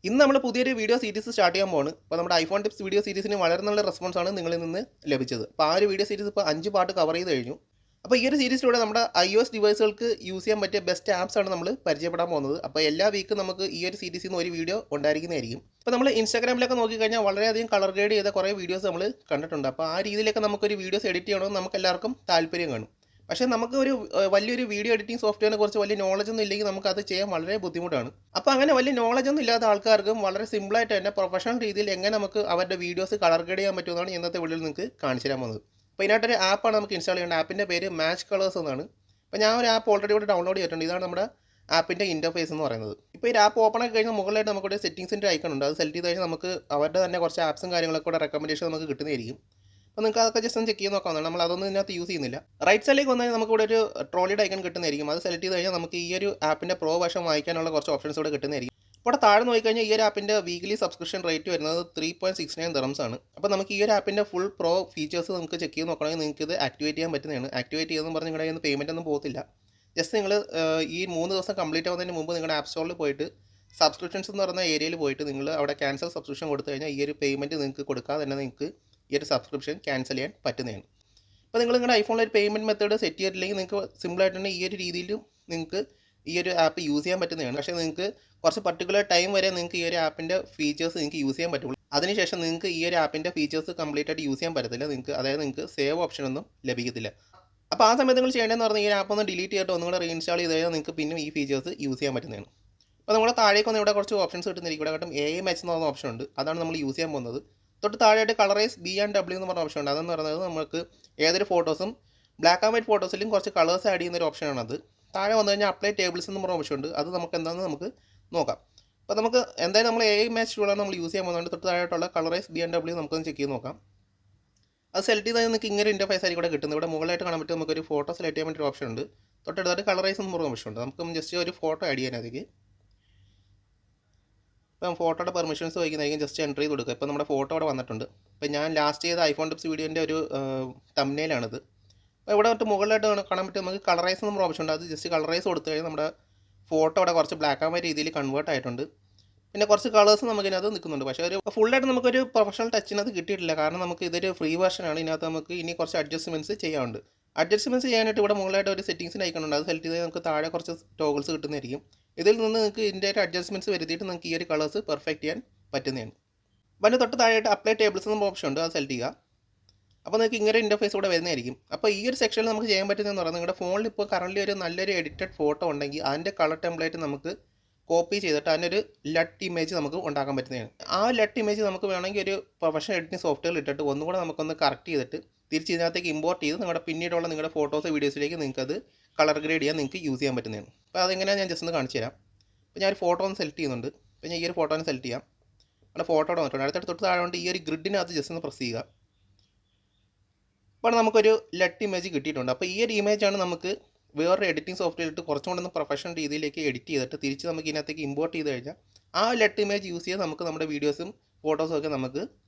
ഇന്ന് നമ്മൾ പുതിയൊരു വീഡിയോ സീരീസ് സ്റ്റാർട്ട് ചെയ്യാൻ പോകുന്നു. അപ്പോൾ നമ്മുടെ ഐഫോൺ ടിപ്സ് വീഡിയോ സീരീസിന് വളരെ നല്ല റെസ്പോൺസാണ് നിങ്ങളിൽ നിന്ന് ലഭിച്ചത്. അപ്പോൾ ആ ഒരു വീഡിയോ സീരീസ് ഇപ്പോൾ 5 പാർട്ട് കവർ ചെയ്ത് കഴിഞ്ഞു. അപ്പോൾ ഈ ഒരു സീരീസിലൂടെ നമ്മുടെ iOS ഡിവൈസുകൾക്ക് യൂസ് ചെയ്യാൻ പറ്റിയ ബെസ്റ്റ് ആപ്സ് ആണ് നമ്മൾ പരിചയപ്പെടാൻ പോകുന്നത്. അപ്പോൾ എല്ലാ വീക്കും നമുക്ക് ഈ ഒരു സീരീസിൽ നിന്ന് ഒരു വീഡിയോ ഉണ്ടായിരിക്കുന്നതായിരിക്കും. അപ്പോൾ നമ്മൾ ഇൻസ്റ്റാഗ്രാമിലൊക്കെ നോക്കിക്കഴിഞ്ഞാൽ വളരെയധികം കളർ ഗ്രേഡ് ചെയ്ത കുറേ വീഡിയോസ് നമ്മൾ കണ്ടിട്ടുണ്ട്. അപ്പോൾ ആ രീതിയിലൊക്കെ നമുക്കൊരു വീഡിയോസ് എഡിറ്റ് ചെയ്യണമെന്ന് നമുക്ക് എല്ലാവർക്കും താല്പര്യം കാണും. പക്ഷേ നമുക്ക് വലിയൊരു വീഡിയോ എഡിറ്റിംഗ് സോഫ്റ്റ്വെയറിനെ കുറിച്ച് വലിയ നോളജ് ഒന്നും ഇല്ലെങ്കിൽ നമുക്ക് അത് ചെയ്യാൻ വളരെ ബുദ്ധിമുട്ടാണ്. അപ്പോൾ അങ്ങനെ വലിയ നോളജ് ഒന്നും ഇല്ലാത്ത ആൾക്കാർക്കും വളരെ സിമ്പിളായിട്ട് തന്നെ പ്രൊഫഷണൽ രീതിയിൽ എങ്ങനെ നമുക്ക് അവരുടെ വീഡിയോസ് കളർ ഗ്രേഡ് ചെയ്യാൻ പറ്റുമെന്നാണ് ഇന്നത്തെ വീഡിയോയിൽ നിങ്ങൾക്ക് കാണിച്ചു തരാൻ പോകുന്നത്. അപ്പോൾ ഇതിനായിട്ടൊരു ആപ്പാണ് നമുക്ക് ഇൻസ്റ്റാൾ ചെയ്യേണ്ടത്. ആപ്പിൻ്റെ പേര് മാച്ച് കളേഴ്സ് എന്നാണ്. അപ്പോൾ ഞാൻ ഒരു ആപ്പ് ഓൾറെഡി ഇവിടെ ഡൗൺലോഡ് ചെയ്തിട്ടുണ്ട്. ഇതാണ് നമ്മുടെ ആപ്പിൻ്റെ ഇൻ്റർഫേസ് എന്ന് പറയുന്നത്. ഇപ്പോൾ ഈ ആപ്പ് ഓപ്പൺ ആക്കി കഴിഞ്ഞാൽ മുകളിലായിട്ട് നമുക്കൊരു സെറ്റിംഗ്സിൻ്റെ ഐക്കൺ ഉണ്ട്. അത് സെലക്ട് ചെയ്ത് കഴിഞ്ഞാൽ നമുക്ക് അവരുടെ തന്നെ കുറച്ച് ആപ്സും കാര്യങ്ങളൊക്കെ കൂടെ റെക്കമെൻഡേഷൻ നമുക്ക് കിട്ടുന്നതായിരിക്കും. അപ്പോൾ നിങ്ങൾക്ക് അതൊക്കെ ജസ്റ്റ് ഒന്ന് ചെക്ക് ചെയ്ത് നോക്കാവുന്നതാണ്. നമ്മൾ അതൊന്നും ഇതിനകത്ത് യൂസ് ചെയ്യുന്നില്ല. റൈറ്റ് സൈഡിലേക്ക് വന്നു കഴിഞ്ഞാൽ നമുക്ക് ഇവിടെ ഒരു ട്രോളിയുടെ ഐക്കൺ കിട്ടുന്നതായിരിക്കും. അത് സെലക്ട് ചെയ്ത് കഴിഞ്ഞാൽ നമുക്ക് ഈ ഒരു ആപ്പിൻ്റെ പ്രോ വേർഷൻ വായിക്കാനുള്ള കുറച്ച് ഓപ്ഷൻസ് ഇവിടെ കിട്ടുന്നതായിരിക്കും. ഇവിടെ താഴെ നോക്കിക്കഴിഞ്ഞാൽ ഈ ഒരു ആപ്പിൻ്റെ വീക്ക്ലി സബ്സ്ക്രിപ്ഷൻ റേറ്റ് വരുന്നത് 3.69 dirhams ആണ്. അപ്പോൾ നമുക്ക് ഈ ഒരു ആപ്പിൻ്റെ ഫുൾ പ്രോ ഫീച്ചേഴ്സ് നമുക്ക് ചെക്ക് ചെയ്ത് നോക്കണമെങ്കിൽ നിങ്ങൾക്ക് ഇത് ആക്ടിവേറ്റ് ചെയ്യാൻ പറ്റുന്നതാണ്. ആക്ടിവേറ്റ് ചെയ്തെന്ന് പറഞ്ഞ് നിങ്ങളുടെ കയ്യിൽ നിന്ന് പേയ്മെൻറ്റ് ഒന്നും പോകത്തില്ല. ജസ്റ്റ് നിങ്ങൾ ഈ 3 ദിവസം കംപ്ലീറ്റ് ആവുന്നതിന് മുമ്പ് നിങ്ങളുടെ ആപ്പ് സ്റ്റോറിൽ പോയിട്ട് സബ്സ്ക്രിപ്ഷൻസ് എന്ന് പറയുന്ന ഏരിയയിൽ പോയിട്ട് നിങ്ങൾ അവിടെ ക്യാൻസൽ സബ്സ്ക്രിപ്ഷൻ കൊടുത്തു കഴിഞ്ഞാൽ ഈ ഒരു പേയ്മെൻറ്റ് നിങ്ങൾക്ക് കൊടുക്കാതെ തന്നെ നിങ്ങൾക്ക് ഈ ഒരു സബ്സ്ക്രിപ്ഷൻ ക്യാൻസൽ ചെയ്യാൻ പറ്റുന്നതാണ്. അപ്പോൾ നിങ്ങൾ നിങ്ങളുടെ ഐഫോണിൽ ഒരു പേയ്മെൻറ്റ് മെത്തേഡ് സെറ്റ് ചെയ്തിട്ടില്ലെങ്കിൽ നിങ്ങൾക്ക് സിമ്പിളായിട്ട് തന്നെ ഈ ഒരു രീതിയിലും നിങ്ങൾക്ക് ഈ ഒരു ആപ്പ് യൂസ് ചെയ്യാൻ പറ്റുന്നതാണ്. പക്ഷേ നിങ്ങൾക്ക് കുറച്ച് പർട്ടിക്കുലർ ടൈം വരെ നിങ്ങൾക്ക് ഈ ഒരു ആപ്പിൻ്റെ ഫീച്ചേഴ്സ് നിങ്ങൾക്ക് യൂസ് ചെയ്യാൻ പറ്റുള്ളൂ. അതിനുശേഷം നിങ്ങൾക്ക് ഈ ഒരു ആപ്പിൻ്റെ ഫീച്ചേഴ്സ് കംപ്ലീറ്റ് ആയിട്ട് യൂസ് ചെയ്യാൻ പറ്റത്തില്ല. നിങ്ങൾക്ക് സേവ് ഓപ്ഷൻ ഒന്നും ലഭിക്കത്തില്ല. അപ്പോൾ ആ സമയത്ത് നിങ്ങൾ ചെയ്യേണ്ടതെന്ന് പറഞ്ഞാൽ ഈ ആപ്പ് ഒന്ന് ഡിലീറ്റ് ചെയ്തിട്ട് ഒന്നും കൂടെ റീഇൻസ്റ്റാൾ ചെയ്ത് കഴിഞ്ഞാൽ നിങ്ങൾക്ക് പിന്നെ ഈ ഫീച്ചേഴ്സ് യൂസ് ചെയ്യാൻ പറ്റുന്നതാണ്. അപ്പോൾ നമ്മുടെ താഴേക്കൊന്ന് ഇവിടെ കുറച്ച് ഓപ്ഷൻസ് കിട്ടുന്നതായിരിക്കും. ഇവിടെ കാട്ടും AI മാച്ച് എന്ന് പറഞ്ഞ ഓപ്ഷൻ ഉണ്ട്. അതാണ് നമ്മൾ യൂസ് ചെയ്യാൻ പോകുന്നത്. തൊട്ട് താഴെയായിട്ട് കളറൈസ് B&W എന്ന് പറഞ്ഞ ഓപ്ഷൻ ഉണ്ട്. അതെന്ന് പറയുന്നത് നമുക്ക് ഏതൊരു ഫോട്ടോസും ബ്ലാക്ക് ആൻഡ് വൈറ്റ് ഫോട്ടോസിലും കുറച്ച് കളേഴ്സ് ആഡ് ചെയ്യുന്ന ഒരു ഓപ്ഷനാണത്. താഴെ വന്നു കഴിഞ്ഞാൽ അപ്ലൈ ടേബിൾസ് എന്ന് പറഞ്ഞ ഓപ്ഷൻ ഉണ്ട്. അത് നമുക്ക് എന്താണെന്ന് നമുക്ക് നോക്കാം. അപ്പോൾ നമുക്ക് എന്തായാലും നമ്മൾ AI മാച്ച് ടൂളാണ് നമ്മൾ യൂസ് ചെയ്യാൻ പോകുന്നത്. തൊട്ട് താഴെയായിട്ടുള്ള കളറൈസ് B&W നമുക്കൊന്ന് ചെക്ക് ചെയ്ത് നോക്കാം. അത് സെലക്ട് ചെയ്താൽ നിങ്ങൾക്ക് ഇങ്ങനെ ഇൻ്റർഫേസ് ആയിരിക്കും ഇവിടെ കിട്ടുന്നത്. ഇവിടെ മുകളിലായിട്ട് കാണാൻ പറ്റും നമുക്കൊരു ഫോട്ടോ സെലക്ട് ചെയ്യാൻ വേണ്ടി ഓപ്ഷൻ ഉണ്ട്. തൊട്ടടുത്തായിട്ട് കളറൈസ് എന്ന് പറഞ്ഞ ഓപ്ഷൻ ഉണ്ട്. നമുക്ക് ജസ്റ്റ് ഒരു ഫോട്ടോ ആഡ് ചെയ്യാൻ അതിലേക്ക്. ഇപ്പം ഫോട്ടോയുടെ പെർമിഷൻസ് വയ്ക്കുന്നതായിരിക്കും. ജസ്റ്റ് എൻ്റർ ചെയ്ത് കൊടുക്കുക. ഇപ്പോൾ നമ്മുടെ ഫോട്ടോ അവിടെ വന്നിട്ടുണ്ട്. ഇപ്പോൾ ഞാൻ ലാസ്റ്റ് ചെയ്ത ഐഫോൺ ടിപ്സ് വീഡിയോൻ്റെ ഒരു തംബ്നെയിലാണിത്. അപ്പോൾ ഇവിടെ തൊട്ട് മുകളിലായിട്ട് കാണാൻ പറ്റും നമുക്ക് കളറൈസ് എന്ന് പറഞ്ഞ ഓപ്ഷൻ ഉണ്ട്. അത് ജസ്റ്റ് കളറൈസ് കൊടുത്തു കഴിഞ്ഞാൽ നമ്മുടെ ഫോട്ടോ അവിടെ കുറച്ച് ബ്ലാക്ക് ആൻഡ് വൈറ്റ് രീതിയിൽ കൺവേർട്ട് ആയിട്ടുണ്ട്. പിന്നെ കുറച്ച് കളേഴ്സ് നമുക്കിനകത്ത് നിൽക്കുന്നുണ്ട്. പക്ഷേ ഒരു ഫുള്ളായിട്ട് നമുക്കൊരു പ്രൊഫഷണൽ ടച്ചിനകത്ത് കിട്ടിയിട്ടില്ല. കാരണം നമുക്ക് ഇതൊരു ഫ്രീ വേർഷനാണ്. ഇതിനകത്ത് നമുക്ക് ഇനി കുറച്ച് അഡ്ജസ്റ്റ്മെൻറ്റ്സ് ചെയ്യാനുണ്ട്. അഡ്ജസ്റ്റ്മെൻറ്റ്സ് ചെയ്യാനായിട്ട് ഇവിടെ മുകളിലായിട്ട് ഒരു സെറ്റിംഗ്സിൻ്റെ ഐക്കൺ ഉണ്ട്. അത് സെലക്ട് ചെയ്താൽ നമുക്ക് താഴെ കുറച്ച് ടോഗിൾസ് കിട്ടുന്നതായിരിക്കും. ഇതിൽ നിന്ന് നിങ്ങൾക്ക് ഇതിൻ്റെ ഒരു അഡ്ജസ്റ്റ്മെൻറ്റ്സ് വരുത്തിയിട്ട് നിങ്ങൾക്ക് ഈ ഒരു കളേഴ്സ് പെർഫെക്റ്റ് ചെയ്യാൻ പറ്റുന്നതാണ്. അപ്പോൾ അതിന് തൊട്ട് താഴെയായിട്ട് അപ്ലൈ ടേബിൾസ് എന്ന ഓപ്ഷൻ ഉണ്ട്. അത് സെലക്ട് ചെയ്യുക. അപ്പോൾ നിങ്ങൾക്ക് ഇങ്ങനെ ഇൻ്റർഫേസ് കൂടെ വരുന്നതായിരിക്കും. അപ്പോൾ ഈ ഒരു സെക്ഷനിൽ നമുക്ക് ചെയ്യാൻ പറ്റുന്നതെന്ന് പറഞ്ഞാൽ നിങ്ങളുടെ ഫോണിൽ ഇപ്പോൾ കറൻറ്റ്ലി ഒരു നല്ലൊരു എഡിറ്റഡ് ഫോട്ടോ ഉണ്ടെങ്കിൽ അതിൻ്റെ കളർ ടെംപ്ലേറ്റ് നമുക്ക് കോപ്പി ചെയ്തിട്ട് അതിനൊരു ലട്ട് ഇമേജ് നമുക്ക് ഉണ്ടാക്കാൻ പറ്റുന്നതാണ്. ആ ലട്ട് ഇമേജ് നമുക്ക് വേണമെങ്കിൽ ഒരു പ്രൊഫഷണൽ എഡിറ്റിംഗ് സോഫ്റ്റ്വെയർ ഇട്ടിട്ട് ഒന്നുകൂടെ നമുക്കൊന്ന് കറക്റ്റ് ചെയ്തിട്ട് തിരിച്ച് ഇതിനകത്തേക്ക് ഇമ്പോർട്ട് ചെയ്ത് നിങ്ങളുടെ ഫോട്ടോസ് വീഡിയോസിലേക്ക് നിങ്ങൾക്കത് കളർ ഗ്രേഡ് ചെയ്യാൻ നിങ്ങൾക്ക് യൂസ് ചെയ്യാൻ പറ്റുന്നതാണ്. അപ്പോൾ അതെങ്ങനെയാണ് ഞാൻ ജസ്റ്റ് ഒന്ന് കാണിച്ചു തരാം. അപ്പോൾ ഞാൻ ഒരു ഫോട്ടോ ഒന്ന് സെലക്ട് ചെയ്യുന്നുണ്ട്. അപ്പോൾ ഞാൻ ഈ ഒരു ഫോട്ടോനെ സെലക്ട് ചെയ്യാം. അവിടെ ഫോട്ടോ വന്നിട്ടുണ്ട്. അടുത്തിട്ട് തൊട്ട് താഴെ കൊണ്ട് ഈ ഒരു ഗ്രിഡിനകത്ത് ജസ്റ്റ് ഒന്ന് പ്രസ് ചെയ്യുക. അപ്പോൾ നമുക്കൊരു ലട്ട് ഇമേജ് കിട്ടിയിട്ടുണ്ട്. അപ്പോൾ ഈ ഒരു ഇമേജാണ് നമുക്ക് വേറൊരു എഡിറ്റിംഗ് സോഫ്റ്റ്വെയർ കുറച്ചും കൂടെ പ്രൊഫഷണൽ രീതിയിലേക്ക് എഡിറ്റ് ചെയ്തിട്ട് തിരിച്ച് നമുക്ക് ഇതിനകത്തേക്ക് ഇമ്പോർട്ട് ചെയ്ത് കഴിഞ്ഞാൽ ആ ലട്ട് ഇമേജ് യൂസ് ചെയ്ത് നമുക്ക് നമ്മുടെ വീഡിയോസും ഫോട്ടോസും ഒക്കെ നമുക്ക്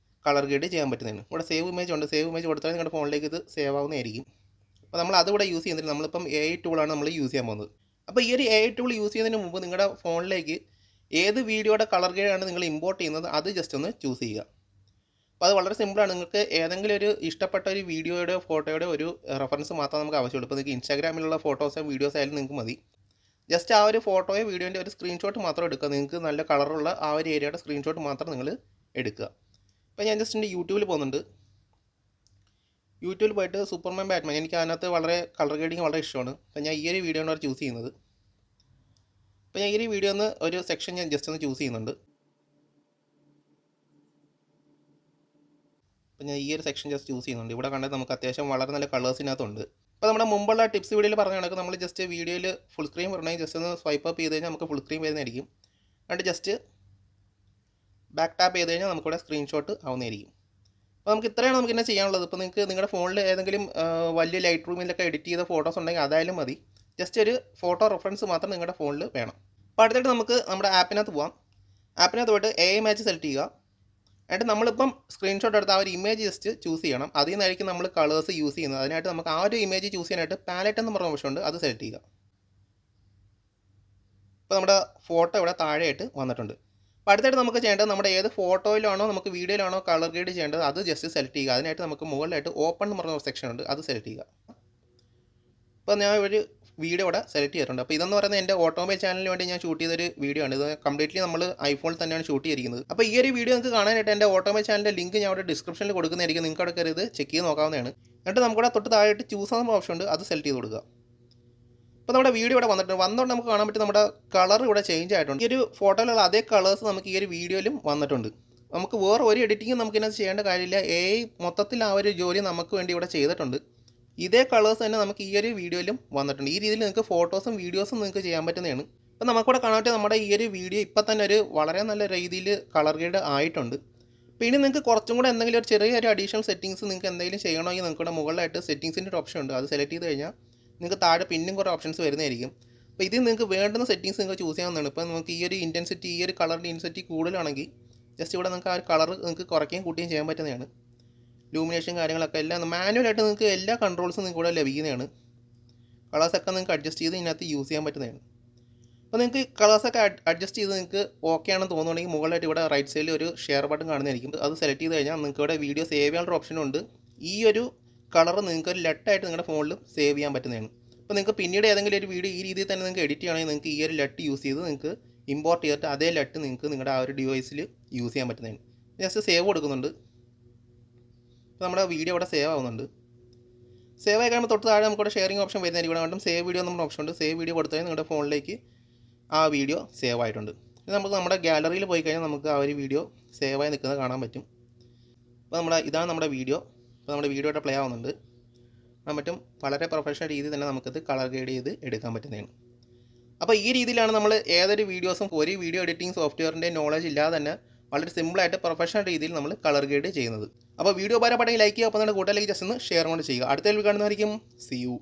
കളർ ഗ്രേഡ് ചെയ്യാൻ പറ്റുന്നതാണ്. ഇവിടെ സേവ് ഇമേജ് ഉണ്ട്. സേവ് ഇമേജ് കൊടുത്താൽ നിങ്ങളുടെ ഫോണിലേക്ക് ഇത് സേവ് ആവുന്നതായിരിക്കും. അപ്പോൾ നമ്മൾ അതിവിടെ യൂസ് ചെയ്യുന്നില്ല. നമ്മളിപ്പം AI ടൂളാണ് നമ്മൾ യൂസ് ചെയ്യാൻ പോകുന്നത്. അപ്പോൾ ഈ ഒരു AI ടൂൾ യൂസ് ചെയ്യുന്നതിന് മുമ്പ് നിങ്ങളുടെ ഫോണിലേക്ക് ഏത് വീഡിയോയുടെ കളർ ഗ്രേഡാണ് നിങ്ങൾ ഇമ്പോർട്ട് ചെയ്യുന്നത് അത് ജസ്റ്റ് ഒന്ന് ചൂസ് ചെയ്യുക. അപ്പോൾ അത് വളരെ സിമ്പിളാണ്. നിങ്ങൾക്ക് ഏതെങ്കിലും ഒരു ഇഷ്ടപ്പെട്ട ഒരു വീഡിയോയുടെ ഫോട്ടോയുടെ ഒരു റെഫറൻസ് മാത്രമേ നമുക്ക് ആവശ്യമുള്ളൂ. ഇപ്പോൾ നിങ്ങൾക്ക് ഇൻസ്റ്റാഗ്രാമിലുള്ള ഫോട്ടോസോ വീഡിയോസ് ആയാലും നിങ്ങൾക്ക് മതി. ജസ്റ്റ് ആ ഒരു ഫോട്ടോയോ വീഡിയോൻ്റെ ഒരു സ്ക്രീൻഷോട്ട് മാത്രം എടുക്കുക. നിങ്ങൾക്ക് നല്ല കളറുള്ള ആ ഒരു ഏരിയയുടെ സ്ക്രീൻഷോട്ട് മാത്രം നിങ്ങൾ എടുക്കുക. ഇപ്പോൾ ഞാൻ ജസ്റ്റ് എൻ്റെ യൂട്യൂബിൽ പോകുന്നുണ്ട്. യൂട്യൂബിൽ പോയിട്ട് സൂപ്പർമാൻ ബാറ്റ്മാൻ എനിക്ക് അതിനകത്ത് വളരെ കളർ ഗ്രേഡിങ് വളരെ ഇഷ്ടമാണ്. അപ്പോൾ ഞാൻ ഈ ഒരു വീഡിയോ ആണ് ചൂസ് ചെയ്യുന്നത്. അപ്പോൾ ഞാൻ ഈ ഒരു വീഡിയോ ഒരു സെക്ഷൻ ഞാൻ ജസ്റ്റ് ഒന്ന് ചൂസ് ചെയ്യുന്നുണ്ട്. അപ്പോൾ ഞാൻ ഈ ഒരു സെക്ഷൻ ജസ്റ്റ് ചൂസ് ചെയ്യുന്നുണ്ട്. ഇവിടെ കണ്ടത് നമുക്ക് അത്യാവശ്യം വളരെ നല്ല കളേഴ്സിനകത്തുണ്ട്. അപ്പോൾ നമ്മുടെ മുമ്പുള്ള ടിപ്സ് വീഡിയോയിൽ പറഞ്ഞ കണക്ക് നമ്മൾ ജസ്റ്റ് വീഡിയോയിൽ ഫുൾ സ്ക്രീൻ വരണമെങ്കിൽ ജസ്റ്റ് ഒന്ന് സ്വൈപ്പ് അപ്പ് ചെയ്ത് കഴിഞ്ഞാൽ നമുക്ക് ഫുൾ സ്ക്രീൻ വരുന്നതായിരിക്കും. എന്നിട്ട് ജസ്റ്റ് ബാക്ക് ടാപ്പ് ചെയ്ത് കഴിഞ്ഞാൽ നമുക്കിവിടെ സ്ക്രീൻഷോട്ട് ആവുന്നതായിരിക്കും. അപ്പോൾ നമുക്ക് ഇത്രയാണ് നമുക്ക് ഇന്നെ ചെയ്യാനുള്ളത്. ഇപ്പോൾ നിങ്ങൾക്ക് നിങ്ങളുടെ ഫോണിൽ ഏതെങ്കിലും വലിയ ലൈറ്റ് റൂമിലൊക്കെ എഡിറ്റ് ചെയ്ത ഫോട്ടോസ് ഉണ്ടെങ്കിൽ അതായാലും മതി. ജസ്റ്റ് ഒരു ഫോട്ടോ റെഫറൻസ് മാത്രം നിങ്ങളുടെ ഫോണിൽ വേണം. അപ്പോൾ അടുത്തായിട്ട് നമുക്ക് നമ്മുടെ ആപ്പിനകത്ത് പോകാം. ആപ്പിനകത്ത് പോയിട്ട് AI മാച്ച് സെലക്ട് ചെയ്യുക. എന്നിട്ട് നമ്മളിപ്പം സ്ക്രീൻഷോട്ട് എടുത്ത് ആ ഒരു ഇമേജ് ജസ്റ്റ് ചൂസ് ചെയ്യണം. അതിൽ നിന്നായിരിക്കും നമ്മൾ കളേഴ്സ് യൂസ് ചെയ്യുന്നത്. അതിനായിട്ട് നമുക്ക് ആ ഒരു ഇമേജ് ചൂസ് ചെയ്യാനായിട്ട് പാലറ്റ് എന്ന് പറഞ്ഞ ഓപ്ഷൻ ഉണ്ട്. അത് സെലക്ട് ചെയ്യുക. ഇപ്പോൾ നമ്മുടെ ഫോട്ടോ ഇവിടെ താഴെയായിട്ട് വന്നിട്ടുണ്ട്. അപ്പോൾ അടുത്തായിട്ട് നമുക്ക് ചെയ്യേണ്ടത് നമ്മുടെ ഏത് ഫോട്ടോയിലാണോ നമുക്ക് വീഡിയോയിലാണോ കളർ ഗ്രേഡ് ചെയ്യേണ്ടത് അത് ജസ്റ്റ് സെലക്ട് ചെയ്യുക. അതിനായിട്ട് നമുക്ക് മുകളിലായിട്ട് ഓപ്പൺ എന്ന് പറഞ്ഞ ഒരു സെക്ഷൻ ഉണ്ട്, അത് സെലക്ട് ചെയ്യുക. അപ്പോൾ ഞാൻ ഒരു വീഡിയോ ഇവിടെ സെലക്ട് ചെയ്തിട്ടുണ്ട്. അപ്പോൾ ഇതെന്ന് പറയുന്നത് എൻ്റെ ഓട്ടോമൊബൈൽ ചാനലിന് വേണ്ടി ഞാൻ ഷൂട്ട് ചെയ്തൊരു വീഡിയോ ആണ്. ഇത് കംപ്ലീറ്റ്ലി നമ്മൾ ഐഫോണിൽ തന്നെയാണ് ഷൂട്ട് ചെയ്തിരിക്കുന്നത്. അപ്പോൾ ഈ ഒരു വീഡിയോ നിങ്ങൾക്ക് കാണാനായിട്ട് എൻ്റെ ഓട്ടോമൊബൈൽ ചാനലിൻ്റെ ലിങ്ക് ഞാൻ അവിടെ ഡിസ്ക്രിപ്ഷനിൽ കൊടുക്കുന്നതായിരിക്കും. നിങ്ങൾക്ക് അവിടെ കയറി ഇത് ചെക്ക് ചെയ്ത് നോക്കാവുന്നതാണ്. എന്നിട്ട് നമുക്കിവിടെ തൊട്ട് താഴെയായിട്ട് ചൂസ് എന്ന ഓപ്ഷൻ ഉണ്ട്, അത് സെലക്ട് ചെയ്ത് കൊടുക്കുക. അപ്പോൾ നമ്മുടെ വീഡിയോ ഇവിടെ വന്നുകൊണ്ട് നമുക്ക് കാണാൻ പറ്റും നമ്മുടെ കളർ ഇവിടെ ചേഞ്ച് ആയിട്ടുണ്ട്. ഈ ഒരു ഫോട്ടോയിലുള്ള അതേ കളേഴ്സ് നമുക്ക് ഈ ഒരു വീഡിയോയിലും വന്നിട്ടുണ്ട്. നമുക്ക് വേറെ ഒരു എഡിറ്റിങ്ങും നമുക്കിതിനകത്ത് ചെയ്യേണ്ട കാര്യമില്ല. മൊത്തത്തിൽ ആ ഒരു ജോലി നമുക്ക് വേണ്ടി ഇവിടെ ചെയ്തിട്ടുണ്ട്. ഇതേ കളേഴ്സ് തന്നെ നമുക്ക് ഈ ഒരു വീഡിയോയിലും വന്നിട്ടുണ്ട്. ഈ രീതിയിൽ നിങ്ങൾക്ക് ഫോട്ടോസും വീഡിയോസും നിങ്ങൾക്ക് ചെയ്യാൻ പറ്റുന്നതാണ്. അപ്പോൾ നമുക്കിവിടെ കാണാൻ പറ്റും നമ്മുടെ ഈ ഒരു വീഡിയോ ഇപ്പോൾ തന്നെ ഒരു വളരെ നല്ല രീതിയിൽ കളർ ഗ്രേഡ് ആയിട്ടുണ്ട്. പിന്നെ നിങ്ങൾക്ക് കുറച്ചും കൂടെ എന്തെങ്കിലും ഒരു ചെറിയൊരു അഡീഷണൽ സെറ്റിംഗ്സ് നിങ്ങൾക്ക് എന്തെങ്കിലും ചെയ്യണമെങ്കിൽ നിങ്ങൾക്ക് മുകളിലായിട്ട് സെറ്റിംഗ്സിൻ്റെ ഒരു ഓപ്ഷൻ ഉണ്ട്, അത് സെലക്ട് ചെയ്ത് കഴിഞ്ഞാൽ നിങ്ങൾക്ക് താഴെ പിന്നും കുറേ ഓപ്ഷൻസ് വരുന്നതായിരിക്കും. അപ്പോൾ ഇതിൽ നിങ്ങൾക്ക് വേണ്ടുന്ന സെറ്റിംഗ്സ് നിങ്ങൾക്ക് ചൂസ് ചെയ്യാവുന്നതാണ്. ഇപ്പോൾ നമുക്ക് ഈ ഒരു ഇൻറ്റൻസിറ്റി, ഈ ഒരു കളറിൻ്റെ ഇൻറ്റൻസിറ്റി കൂടുതലാണെങ്കിൽ ജസ്റ്റ് ഇവിടെ നിങ്ങൾക്ക് ആ ഒരു കളർ നിങ്ങൾക്ക് കുറയ്ക്കുകയും കൂട്ടുകയും ചെയ്യാൻ പറ്റുന്നതാണ്. ലൂമിനേഷൻ കാര്യങ്ങളൊക്കെ എല്ലാം മാനുവലായിട്ട് നിങ്ങൾക്ക് എല്ലാ കൺട്രോൾസും നിങ്ങൾക്ക് ഇവിടെ ലഭിക്കുന്നതാണ്. കളേഴ്സൊക്കെ നിങ്ങൾക്ക് അഡ്ജസ്റ്റ് ചെയ്ത് ഇതിനകത്ത് യൂസ് ചെയ്യാൻ പറ്റുന്നതാണ്. അപ്പോൾ നിങ്ങൾക്ക് കളേഴ്സൊക്കെ അഡ്ജസ്റ്റ് ചെയ്ത് നിങ്ങൾക്ക് ഓക്കെ ആണെന്ന് തോന്നുന്നുണ്ടെങ്കിൽ മുകളിലായിട്ട് ഇവിടെ റൈറ്റ് സൈഡിൽ ഒരു ഷെയർ ബട്ടൺ കാണുന്നതായിരിക്കും. അത് സെലക്ട് ചെയ്ത് കഴിഞ്ഞാൽ നിങ്ങൾക്ക് ഇവിടെ വീഡിയോ സേവ് ചെയ്യാനുള്ള ഓപ്ഷനുണ്ട്. ഈ ഒരു കളർ നിങ്ങൾക്ക് ഒരു ലെട്ടായിട്ട് നിങ്ങളുടെ ഫോണിൽ സേവ് ചെയ്യാൻ പറ്റുന്നതാണ്. അപ്പോൾ നിങ്ങൾക്ക് പിന്നീട് ഏതെങ്കിലും ഒരു വീഡിയോ ഈ രീതിയിൽ തന്നെ നിങ്ങൾക്ക് എഡിറ്റ് ചെയ്യണമെങ്കിൽ നിങ്ങൾക്ക് ഈ ഒരു ലെട്ട് യൂസ് ചെയ്ത് നിങ്ങൾക്ക് ഇമ്പോർട്ട് ചെയ്തിട്ട് അതേ ലെട്ട് നിങ്ങൾക്ക് നിങ്ങളുടെ ആ ഒരു ഡിവൈസിൽ യൂസ് ചെയ്യാൻ പറ്റുന്നതാണ്. ജസ്റ്റ് സേവ് കൊടുക്കുന്നുണ്ട്. അപ്പോൾ നമ്മുടെ വീഡിയോ ഇവിടെ സേവ് ആവുന്നുണ്ട്. സേവ് ആയി കഴിയുമ്പോൾ തൊട്ട് താഴെ നമുക്കിവിടെ ഷെയറിംഗ് ഓപ്ഷൻ വരുന്നതായിരിക്കും. ഇവിടെ കണ്ടും സേവ് വീഡിയോ നമ്മുടെ ഓപ്ഷൻ ഉണ്ട്. സേവ് വീഡിയോ കൊടുത്താൽ നിങ്ങളുടെ ഫോണിലേക്ക് ആ വീഡിയോ സേവ് ആയിട്ടുണ്ട്. ഇത് നമുക്ക് നമ്മുടെ ഗാലറിയിൽ പോയി കഴിഞ്ഞാൽ നമുക്ക് ആ ഒരു വീഡിയോ സേവായി നിൽക്കുന്നത് കാണാൻ പറ്റും. അപ്പോൾ ഇതാണ് നമ്മുടെ വീഡിയോ. അപ്പോൾ നമ്മുടെ വീഡിയോ ഇവിടെ പ്ലേ ആവുന്നുണ്ട്. മറ്റും വളരെ പ്രൊഫഷണൽ രീതിയിൽ തന്നെ നമുക്കത് കളർ ഗ്രേഡ് ചെയ്ത് എടുക്കാൻ പറ്റുന്നതാണ്. അപ്പോൾ ഈ രീതിയിലാണ് നമ്മൾ ഏതൊരു വീഡിയോസും ഒരു വീഡിയോ എഡിറ്റിംഗ് സോഫ്റ്റ്വെയറിൻ്റെ നോളജ് ഇല്ലാതെ തന്നെ വളരെ സിമ്പിളായിട്ട് പ്രൊഫഷണൽ രീതിയിൽ നമ്മൾ കളർ ഗ്രേഡ് ചെയ്യുന്നത്. അപ്പോൾ വീഡിയോ ഉപകാരപ്പെട്ടെങ്കിൽ ലൈക്ക് ചെയ്യുക. അപ്പോൾ നമ്മുടെ കൂട്ടുകാരിലേക്ക് ജസ്റ്റ് ഒന്ന് ഷെയർ കൊണ്ട് ചെയ്യുക. അടുത്ത വീഡിയോ കാണുന്നതായിരിക്കും. See you.